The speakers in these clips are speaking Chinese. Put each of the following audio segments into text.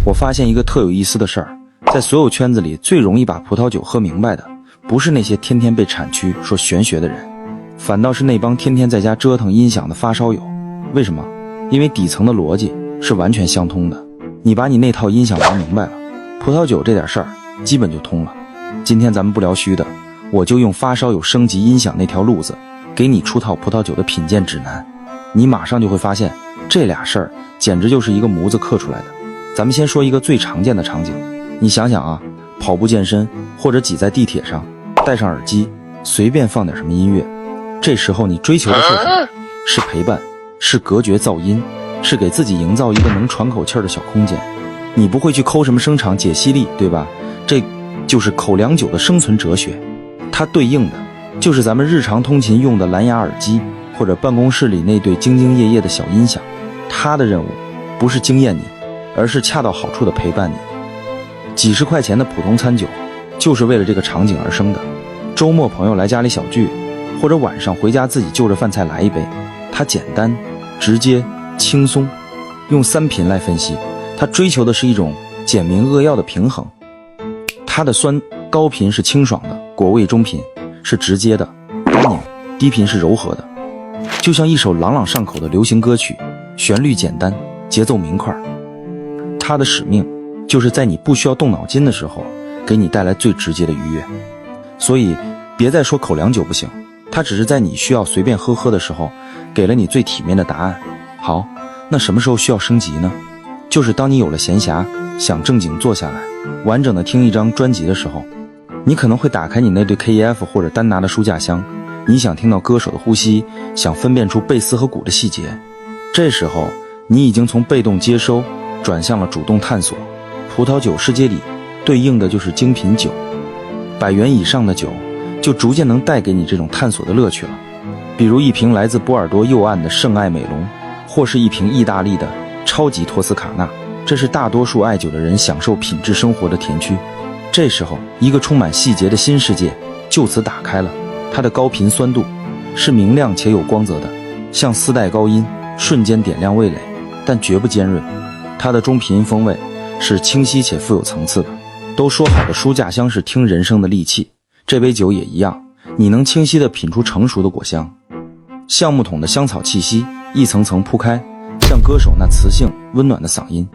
我发现一个特有意思的事儿，在所有圈子里最容易把葡萄酒喝明白的，不是那些天天被产区说玄学的人，反倒是那帮天天在家折腾音响的发烧友。为什么？因为底层的逻辑是完全相通的。你把你那套音响玩明白了，葡萄酒这点事儿基本就通了。今天咱们不聊虚的，我就用发烧友升级音响那条路子，给你出套葡萄酒的品鉴指南。你马上就会发现，这俩事儿简直就是一个模子刻出来的。咱们先说一个最常见的场景，你想想啊，跑步健身或者挤在地铁上，戴上耳机，随便放点什么音乐，这时候你追求的是什么？是陪伴，是隔绝噪音，是给自己营造一个能喘口气的小空间。你不会去抠什么声场解析力，对吧？这就是口粮酒的生存哲学。它对应的就是咱们日常通勤用的蓝牙耳机，或者办公室里那对兢兢业业的小音响。它的任务不是惊艳你，而是恰到好处的陪伴你。几十块钱的普通餐酒就是为了这个场景而生的。周末朋友来家里小聚，或者晚上回家自己就着饭菜来一杯。它简单、直接、轻松。用3品来分析，它追求的是一种简明扼要的平衡。它的酸高频是清爽的，果味中频是直接的，干宁低频是柔和的，就像一首朗朗上口的流行歌曲，旋律简单，节奏明快。它的使命就是在你不需要动脑筋的时候，给你带来最直接的愉悦。所以别再说口粮酒不行，它只是在你需要随便喝的时候，给了你最体面的答案。好，那什么时候需要升级呢？就是当你有了闲暇，想正经坐下来完整的听一张专辑的时候。你可能会打开你那对 KEF 或者丹拿的书架箱，你想听到歌手的呼吸，想分辨出贝斯和鼓的细节。这时候你已经从被动接收转向了主动探索。葡萄酒世界里对应的就是精品酒，100元以上的酒就逐渐能带给你这种探索的乐趣了。比如一瓶来自波尔多右岸的圣艾美隆，或是一瓶意大利的超级托斯卡纳，这是大多数爱酒的人享受品质生活的甜区。这时候一个充满细节的新世界就此打开了。它的高频酸度是明亮且有光泽的，像丝带高音，瞬间点亮味蕾，但绝不尖锐。它的中频风味是清晰且富有层次的。都说好的书架香是听人生的利器，这杯酒也一样，你能清晰地品出成熟的果香。橡木桶的香草气息一层层铺开，像歌手那磁性温暖的嗓音。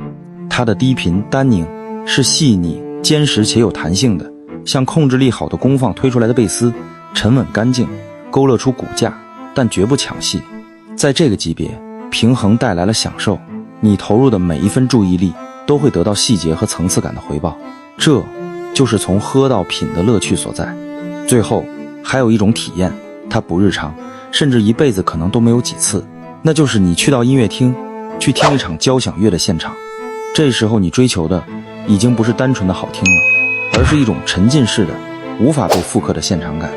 它的低频单宁是细腻坚实且有弹性的，像控制力好的功放推出来的贝斯，沉稳干净，勾勒出骨架，但绝不抢戏。在这个级别，平衡带来了享受，你投入的每一分注意力都会得到细节和层次感的回报，这就是从喝到品的乐趣所在。最后还有一种体验，它不日常，甚至一辈子可能都没有几次，那就是你去到音乐厅，去听一场交响乐的现场。这时候你追求的已经不是单纯的好听了，而是一种沉浸式的无法被复刻的现场感。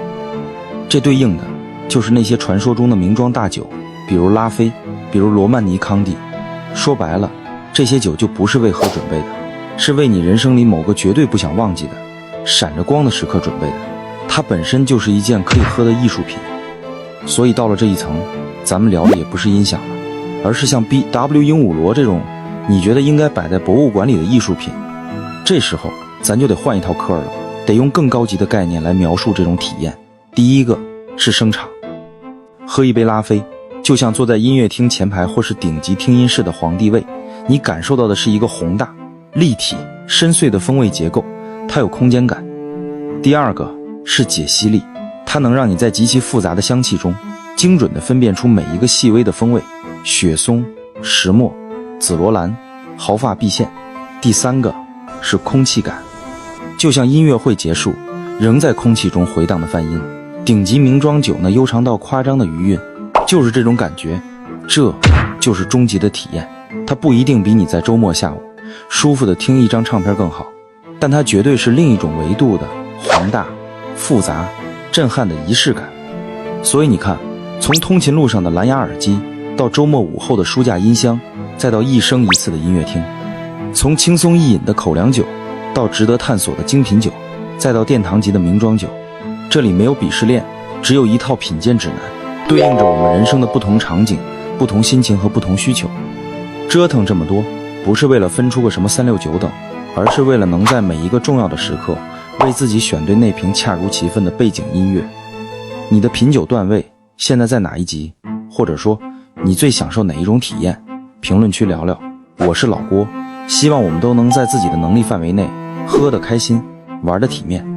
这对应的就是那些传说中的名庄大酒，比如拉菲，比如罗曼尼康帝。说白了，这些酒就不是为喝准备的，是为你人生里某个绝对不想忘记的闪着光的时刻准备的。它本身就是一件可以喝的艺术品。所以到了这一层，咱们聊的也不是音响了，而是像 BW 鹦鹉螺这种你觉得应该摆在博物馆里的艺术品。这时候咱就得换一套嗑了，得用更高级的概念来描述这种体验。第一个是声场。喝一杯拉菲，就像坐在音乐厅前排或是顶级听音室的皇帝位，你感受到的是一个宏大、立体、深邃的风味结构，它有空间感。第二个是解析力，它能让你在极其复杂的香气中精准地分辨出每一个细微的风味，雪松、石墨、紫罗兰、毫发碧线。第三个是空气感，就像音乐会结束仍在空气中回荡的泛音。顶级名庄酒那悠长到夸张的余韵，就是这种感觉，这就是终极的体验。它不一定比你在周末下午舒服的听一张唱片更好，但它绝对是另一种维度的宏大、复杂、震撼的仪式感。所以你看，从通勤路上的蓝牙耳机，到周末午后的书架音箱，再到一生一次的音乐厅，从轻松易饮的口粮酒，到值得探索的精品酒，再到殿堂级的名庄酒，这里没有鄙视链，只有一套品鉴指南，对应着我们人生的不同场景、不同心情和不同需求。折腾这么多，不是为了分出个什么369等，而是为了能在每一个重要的时刻为自己选对那瓶恰如其分的背景音乐。你的品酒段位现在在哪一级？或者说你最享受哪一种体验？评论区聊聊。我是老郭，希望我们都能在自己的能力范围内喝得开心，玩得体面。